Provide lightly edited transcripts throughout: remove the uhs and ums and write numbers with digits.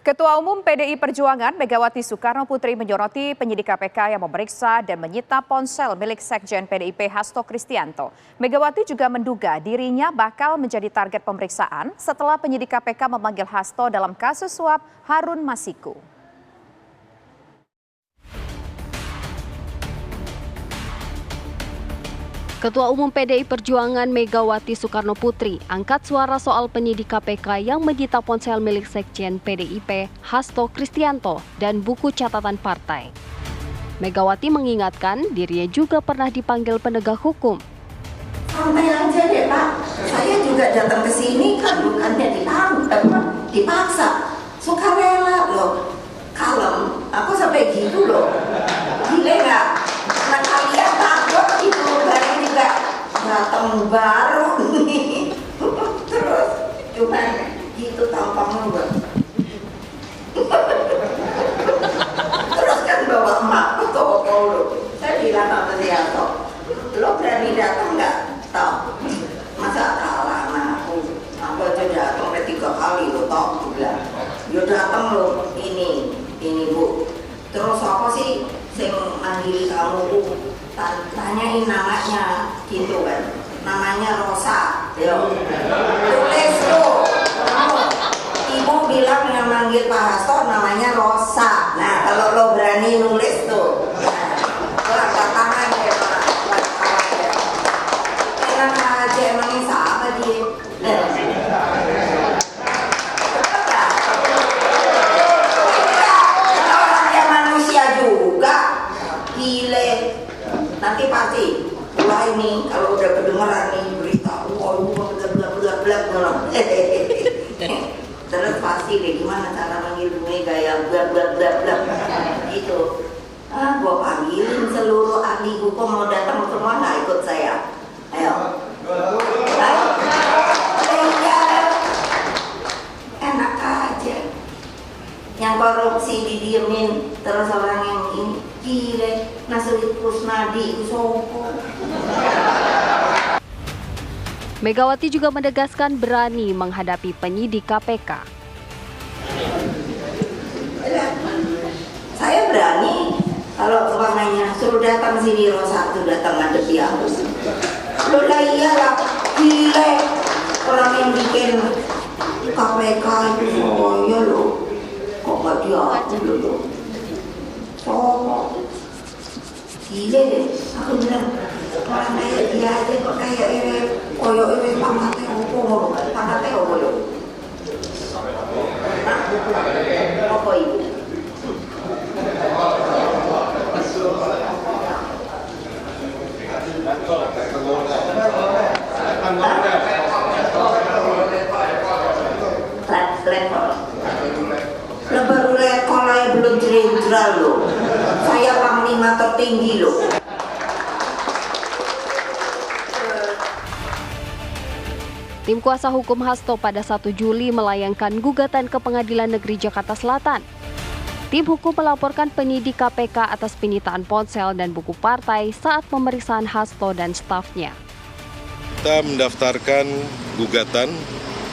Ketua Umum PDI Perjuangan Megawati Soekarno Putri menyoroti penyidik KPK yang memeriksa dan menyita ponsel milik Sekjen PDIP Hasto Kristianto. Megawati juga menduga dirinya bakal menjadi target pemeriksaan setelah penyidik KPK memanggil Hasto dalam kasus suap Harun Masiku. Ketua Umum PDI Perjuangan Megawati Soekarno Putri angkat suara soal penyidik KPK yang menyita ponsel milik Sekjen PDIP Hasto Kristianto dan buku catatan partai. Megawati mengingatkan dirinya juga pernah dipanggil penegak hukum. Santai aja deh Pak, saya juga datang ke sini kan bukannya dipaksa, sukarela loh, kalem, aku sampai gitu loh, gile nggak? Nah kalian takut itu dari juga datang baru nih, terus cuman gitu tampangnya Mbak. Terus kan bawa emak ke toko lo, saya bilang sama dia lo berani datang nggak? Tahu, masa kalah aku, aja datang 3 kali lo tau, bilang, yo datang lo ini Bu, terus apa sih sing mandiri kamu tanyain namanya gitu kan, namanya Rosa, yo tulis lo, ibu bilang yang manggil Pak Hasto namanya Rosa, nah kalau lo berani nulis tuh, nah, angkat tangan ya Pak. Aja emangnya siapa dia? Orangnya manusia juga, gile. Nanti pasti wah ini kalau udah kedengeran nih berita, wah blak. Terus pasti deh gimana cara manggilnya gaya blak gitu. Gua panggilin seluruh ahli hukum mau datang semua nggak ikut saya. Ayo. Enak aja. Yang korupsi didiemin, terus orang yang ini gile, Nasulit Kusnadi sopo. Megawati juga menegaskan berani menghadapi penyidik KPK. Saya berani kalau umpamanya suruh datang sini Rosa tuh datang ngadepi aku. Lo lah iyalah, gile orang yang bikin KPK itu semuanya lo, kok gak diaku lo, oh gile deh, aku bilang orang kayak dia aja kok kayak ini, koyok ini pangkatnya apa lo? Apa ibu? Lo baru lekol aja belum jenderal lo, saya panglima tertinggi lo. Tim kuasa hukum Hasto pada 1 Juli melayangkan gugatan ke Pengadilan Negeri Jakarta Selatan. Tim hukum melaporkan penyidik KPK atas penyitaan ponsel dan buku partai saat pemeriksaan Hasto dan stafnya. Kita mendaftarkan gugatan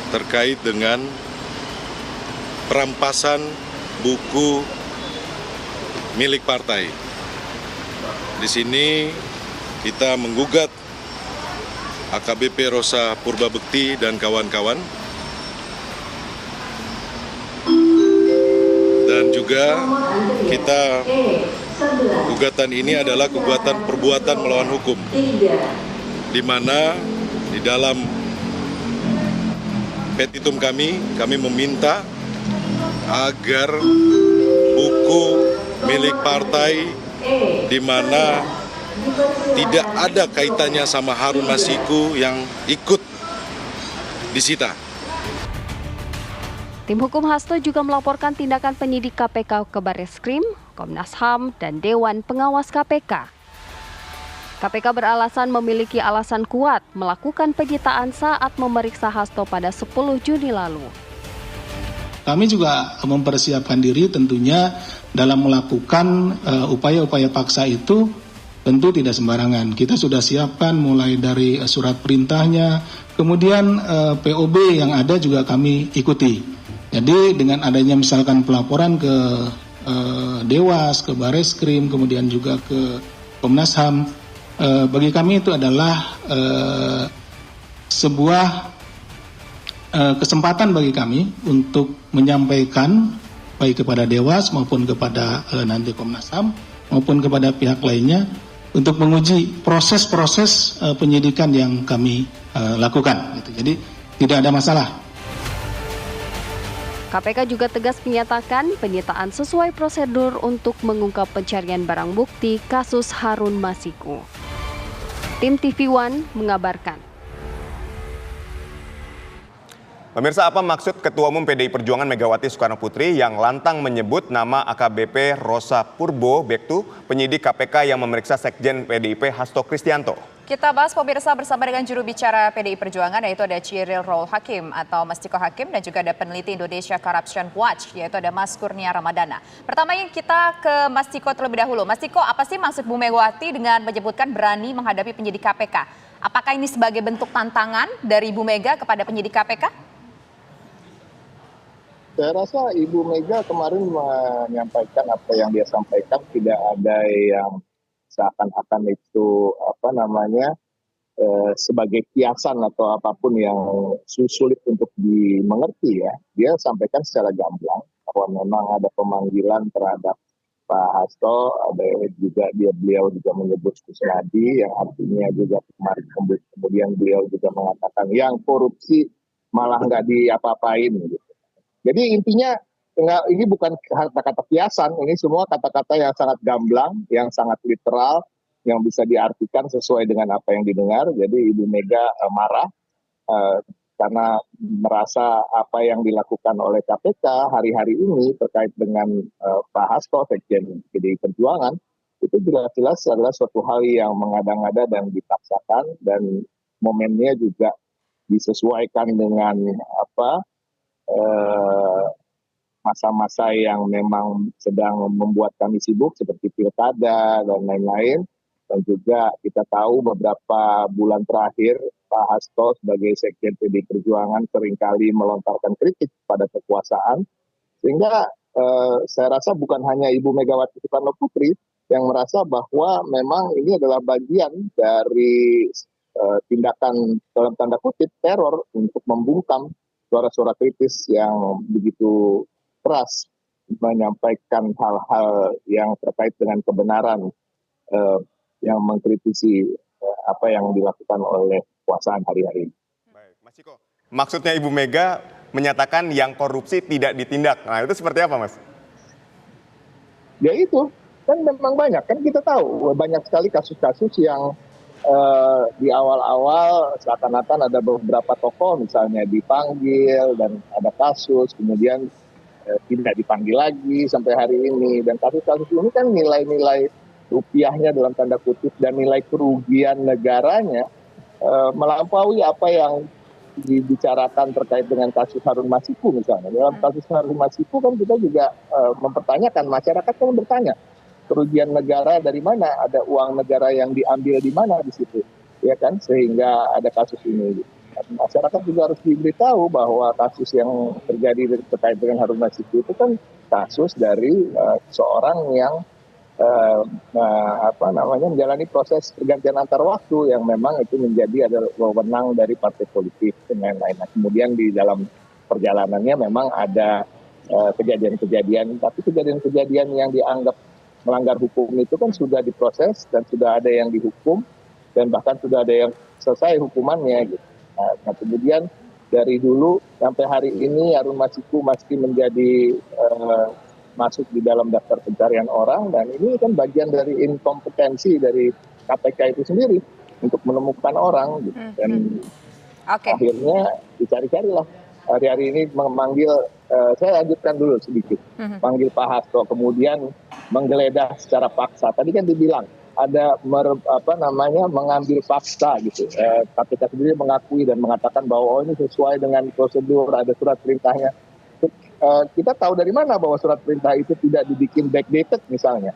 terkait dengan perampasan buku milik partai. Di sini kita menggugat AKBP Rosa Purbabekti dan kawan-kawan. Dan juga kita gugatan ini adalah gugatan perbuatan melawan hukum, di mana di dalam petitum kami meminta agar buku milik partai di mana tidak ada kaitannya sama Harun Masiku yang ikut disita. Tim hukum Hasto juga melaporkan tindakan penyidik KPK ke Barreskrim, Komnas HAM, dan Dewan Pengawas KPK. KPK beralasan memiliki alasan kuat melakukan penyitaan saat memeriksa Hasto pada 10 Juni lalu. Kami juga mempersiapkan diri tentunya dalam melakukan upaya-upaya paksa itu tentu tidak sembarangan. Kita sudah siapkan mulai dari surat perintahnya, kemudian POB yang ada juga kami ikuti. Jadi dengan adanya misalkan pelaporan ke Dewas, ke Bareskrim, kemudian juga ke Komnas HAM, bagi kami itu adalah sebuah kesempatan bagi kami untuk menyampaikan baik kepada Dewas maupun kepada nanti Komnas HAM maupun kepada pihak lainnya untuk menguji proses-proses penyidikan yang kami lakukan. Jadi tidak ada masalah. KPK juga tegas menyatakan penyitaan sesuai prosedur untuk mengungkap pencarian barang bukti kasus Harun Masiku. Tim TV One mengabarkan. Pemirsa, apa maksud Ketua Umum PDI Perjuangan Megawati Soekarnoputri yang lantang menyebut nama AKBP Rosa Purbo Bektu, penyidik KPK yang memeriksa Sekjen PDIP Hasto Kristianto? Kita bahas pemirsa bersama dengan juru bicara PDI Perjuangan, yaitu ada Cyril Roll Hakim atau Mas Ciko Hakim, dan juga ada peneliti Indonesia Corruption Watch, yaitu ada Mas Kurnia Ramadana. Pertamanya kita ke Mas Ciko terlebih dahulu. Mas Ciko, apa sih maksud Bu Megawati dengan menyebutkan berani menghadapi penyidik KPK? Apakah ini sebagai bentuk tantangan dari Bu Mega kepada penyidik KPK? Saya rasa Ibu Mega kemarin menyampaikan apa yang dia sampaikan, tidak ada yang seakan-akan itu sebagai kiasan atau apapun yang sulit untuk dimengerti ya. Dia sampaikan secara gamblang bahwa memang ada pemanggilan terhadap Pak Hasto, ada juga beliau juga menyebut Kusnadi, yang artinya juga kemarin kemudian beliau juga mengatakan yang korupsi malah nggak diapa-apain gitu. Jadi intinya ini bukan kata-kata kiasan, ini semua kata-kata yang sangat gamblang, yang sangat literal, yang bisa diartikan sesuai dengan apa yang didengar. Jadi Ibu Mega marah karena merasa apa yang dilakukan oleh KPK hari-hari ini terkait dengan Pak Hasto, Sekjen PDI Perjuangan, itu jelas-jelas adalah suatu hal yang mengada-ngada dan dipaksakan, dan momennya juga disesuaikan dengan masa-masa yang memang sedang membuat kami sibuk seperti pilkada dan lain-lain. Dan juga kita tahu beberapa bulan terakhir Pak Hasto sebagai Sekjen PDI Perjuangan seringkali melontarkan kritik pada kekuasaan. Sehingga saya rasa bukan hanya Ibu Megawati Soekarnoputri yang merasa bahwa memang ini adalah bagian dari tindakan dalam tanda kutip teror untuk membungkam suara-suara kritis yang begitu keras menyampaikan hal-hal yang terkait dengan kebenaran yang mengkritisi apa yang dilakukan oleh kekuasaan hari-hari ini. Baik, Mas Ciko, maksudnya Ibu Mega menyatakan yang korupsi tidak ditindak. Nah, itu seperti apa, Mas? Ya itu, kan memang banyak. Kan kita tahu banyak sekali kasus-kasus yang di awal-awal seakan-akan ada beberapa tokoh misalnya dipanggil dan ada kasus, kemudian tidak dipanggil lagi sampai hari ini. Dan kasus-kasus ini kan nilai-nilai rupiahnya dalam tanda kutip dan nilai kerugian negaranya melampaui apa yang dibicarakan terkait dengan kasus Harun Masiku misalnya. Dalam kasus Harun Masiku kan kita juga mempertanyakan, masyarakat kan bertanya, kerugian negara dari mana, ada uang negara yang diambil di mana di situ, ya kan, sehingga ada kasus ini. Masyarakat juga harus diberitahu bahwa kasus yang terjadi terkait dengan Harun Masiku itu kan kasus dari seorang yang menjalani proses pergantian antar waktu yang memang itu menjadi adalah wewenang dari partai politik dan lain-lain. Nah, kemudian di dalam perjalanannya memang ada kejadian-kejadian, tapi kejadian-kejadian yang dianggap melanggar hukum itu kan sudah diproses dan sudah ada yang dihukum dan bahkan sudah ada yang selesai hukumannya gitu. Nah, kemudian dari dulu sampai hari ini Harun Masiku masih menjadi masuk di dalam daftar pencarian orang, dan ini kan bagian dari inkompetensi dari KPK itu sendiri untuk menemukan orang gitu. Dan akhirnya dicari-carilah. Hari-hari ini memanggil, saya lanjutkan dulu sedikit, manggil Pak Hasto, kemudian menggeledah secara paksa. Tadi kan dibilang ada mengambil paksa gitu. KPK sendiri mengakui dan mengatakan bahwa ini sesuai dengan prosedur, ada surat perintahnya. Kita tahu dari mana bahwa surat perintah itu tidak dibikin backdated misalnya.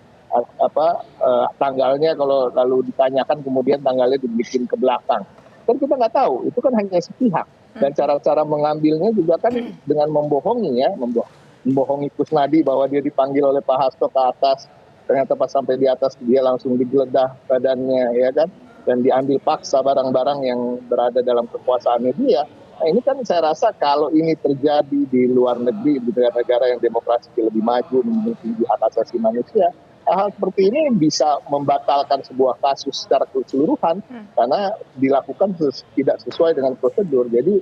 Tanggalnya kalau lalu ditanyakan kemudian tanggalnya dibikin ke belakang. Kan kita nggak tahu, itu kan hanya sepihak. Dan cara-cara mengambilnya juga kan dengan membohongi ya, membohongi Kusnadi bahwa dia dipanggil oleh Pak Hasto ke atas, ternyata pas sampai di atas dia langsung digeledah badannya ya kan, dan diambil paksa barang-barang yang berada dalam kekuasaannya dia. Nah ini kan saya rasa kalau ini terjadi di luar negeri, di negara-negara yang demokrasi lebih maju, memiliki hak asasi manusia, hal seperti ini bisa membatalkan sebuah kasus secara keseluruhan karena dilakukan tidak sesuai dengan prosedur. Jadi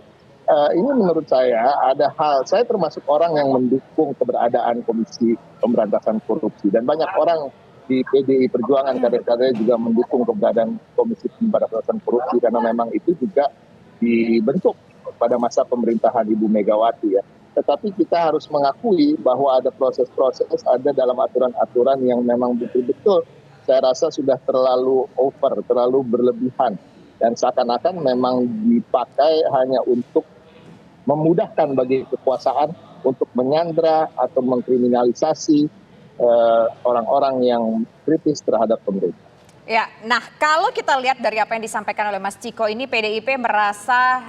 ini menurut saya ada hal, saya termasuk orang yang mendukung keberadaan Komisi Pemberantasan Korupsi dan banyak orang di PDI Perjuangan kader-kader juga mendukung keberadaan Komisi Pemberantasan Korupsi karena memang itu juga dibentuk pada masa pemerintahan Ibu Megawati ya. Tetapi kita harus mengakui bahwa ada proses-proses, ada dalam aturan-aturan yang memang betul-betul saya rasa sudah terlalu over, terlalu berlebihan. Dan seakan-akan memang dipakai hanya untuk memudahkan bagi kekuasaan untuk menyandra atau mengkriminalisasi orang-orang yang kritis terhadap pemerintah. Ya, nah kalau kita lihat dari apa yang disampaikan oleh Mas Ciko ini, PDIP merasa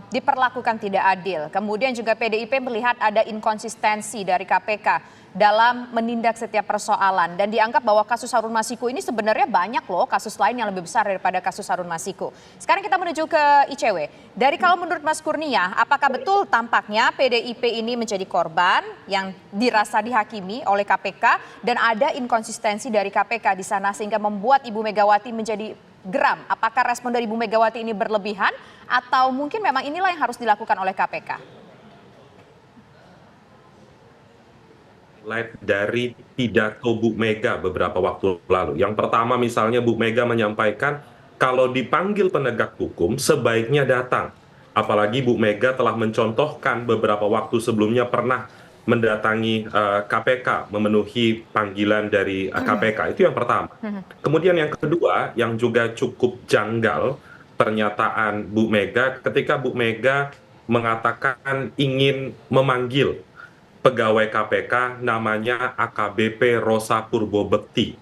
diperlakukan tidak adil. Kemudian juga PDIP melihat ada inkonsistensi dari KPK dalam menindak setiap persoalan. Dan dianggap bahwa kasus Harun Masiku ini sebenarnya banyak loh kasus lain yang lebih besar daripada kasus Harun Masiku. Sekarang kita menuju ke ICW. Dari kalau menurut Mas Kurnia, apakah betul tampaknya PDIP ini menjadi korban yang dirasa dihakimi oleh KPK dan ada inkonsistensi dari KPK di sana sehingga membuat Ibu Megawati menjadi geram? Apakah respon dari Ibu Megawati ini berlebihan atau mungkin memang inilah yang harus dilakukan oleh KPK? Dari pidato Bu Mega beberapa waktu lalu. Yang pertama misalnya Bu Mega menyampaikan kalau dipanggil penegak hukum sebaiknya datang. Apalagi Bu Mega telah mencontohkan beberapa waktu sebelumnya pernah mendatangi KPK, memenuhi panggilan dari KPK. Itu yang pertama. Kemudian yang kedua yang juga cukup janggal pernyataan Bu Mega ketika Bu Mega mengatakan ingin memanggil pegawai KPK namanya AKBP Rosa Purbobekti.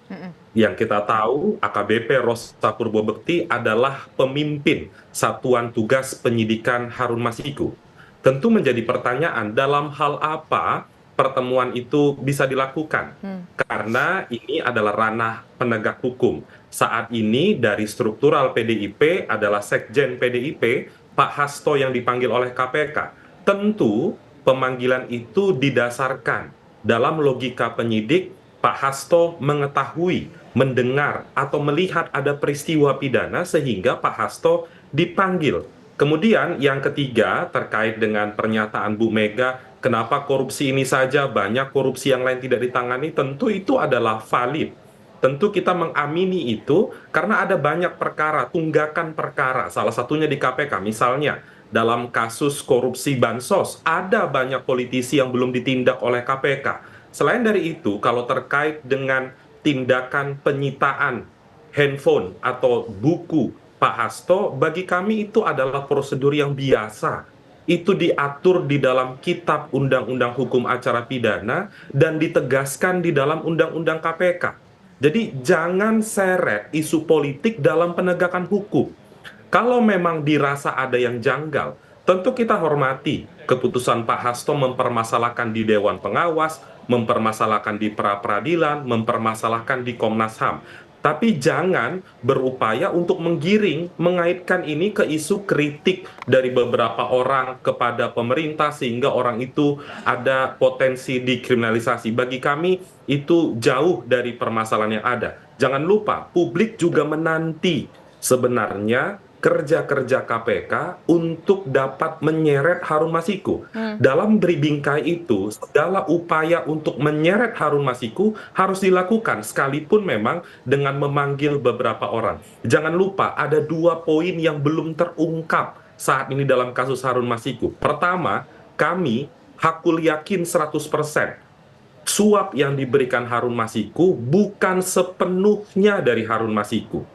Yang kita tahu AKBP Rosa Purbobekti adalah pemimpin Satuan Tugas Penyidikan Harun Masiku. Tentu menjadi pertanyaan dalam hal apa pertemuan itu bisa dilakukan. Karena ini adalah ranah penegak hukum. Saat ini dari struktural PDIP adalah Sekjen PDIP, Pak Hasto yang dipanggil oleh KPK. Tentu pemanggilan itu didasarkan dalam logika penyidik, Pak Hasto mengetahui, mendengar, atau melihat ada peristiwa pidana sehingga Pak Hasto dipanggil. Kemudian yang ketiga terkait dengan pernyataan Bu Mega, kenapa korupsi ini saja, banyak korupsi yang lain tidak ditangani, tentu itu adalah valid. Tentu kita mengamini itu karena ada banyak perkara, tunggakan perkara, salah satunya di KPK misalnya. Dalam kasus korupsi bansos, ada banyak politisi yang belum ditindak oleh KPK. Selain dari itu, kalau terkait dengan tindakan penyitaan handphone atau buku Pak Hasto, bagi kami itu adalah prosedur yang biasa. Itu diatur di dalam Kitab Undang-Undang Hukum Acara Pidana dan ditegaskan di dalam Undang-Undang KPK. Jadi jangan seret isu politik dalam penegakan hukum. Kalau memang dirasa ada yang janggal, tentu kita hormati keputusan Pak Hasto mempermasalahkan di Dewan Pengawas, mempermasalahkan di pra-peradilan, mempermasalahkan di Komnas HAM. Tapi jangan berupaya untuk menggiring, mengaitkan ini ke isu kritik dari beberapa orang kepada pemerintah sehingga orang itu ada potensi dikriminalisasi. Bagi kami itu jauh dari permasalahan yang ada. Jangan lupa, publik juga menanti sebenarnya kerja-kerja KPK untuk dapat menyeret Harun Masiku. Dalam beribingkai itu, segala upaya untuk menyeret Harun Masiku harus dilakukan, sekalipun memang dengan memanggil beberapa orang. Jangan lupa, ada 2 poin yang belum terungkap saat ini dalam kasus Harun Masiku. Pertama, kami hakul yakin 100%. Suap yang diberikan Harun Masiku bukan sepenuhnya dari Harun Masiku.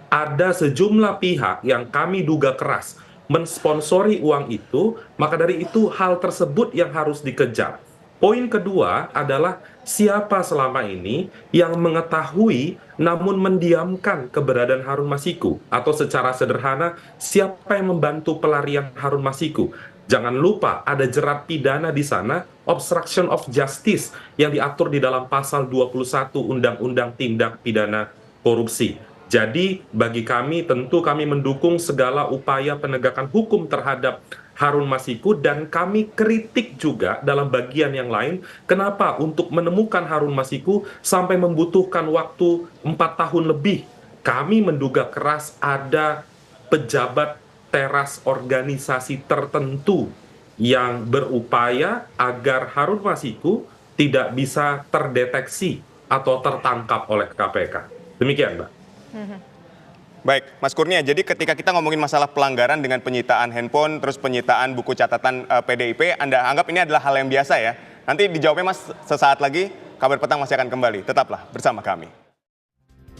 Ada sejumlah pihak yang kami duga keras mensponsori uang itu, maka dari itu hal tersebut yang harus dikejar. Poin kedua adalah siapa selama ini yang mengetahui namun mendiamkan keberadaan Harun Masiku, atau secara sederhana siapa yang membantu pelarian Harun Masiku. Jangan lupa ada jerat pidana di sana, obstruction of justice, yang diatur di dalam pasal 21 Undang-Undang Tindak Pidana Korupsi. Jadi bagi kami tentu kami mendukung segala upaya penegakan hukum terhadap Harun Masiku, dan kami kritik juga dalam bagian yang lain kenapa untuk menemukan Harun Masiku sampai membutuhkan waktu 4 tahun lebih. Kami menduga keras ada pejabat teras organisasi tertentu yang berupaya agar Harun Masiku tidak bisa terdeteksi atau tertangkap oleh KPK. Demikian, Mbak. Baik, Mas Kurnia, jadi ketika kita ngomongin masalah pelanggaran dengan penyitaan handphone, terus penyitaan buku catatan PDIP, Anda anggap ini adalah hal yang biasa ya? Nanti dijawabnya Mas sesaat lagi, Kabar Petang masih akan kembali. Tetaplah bersama kami.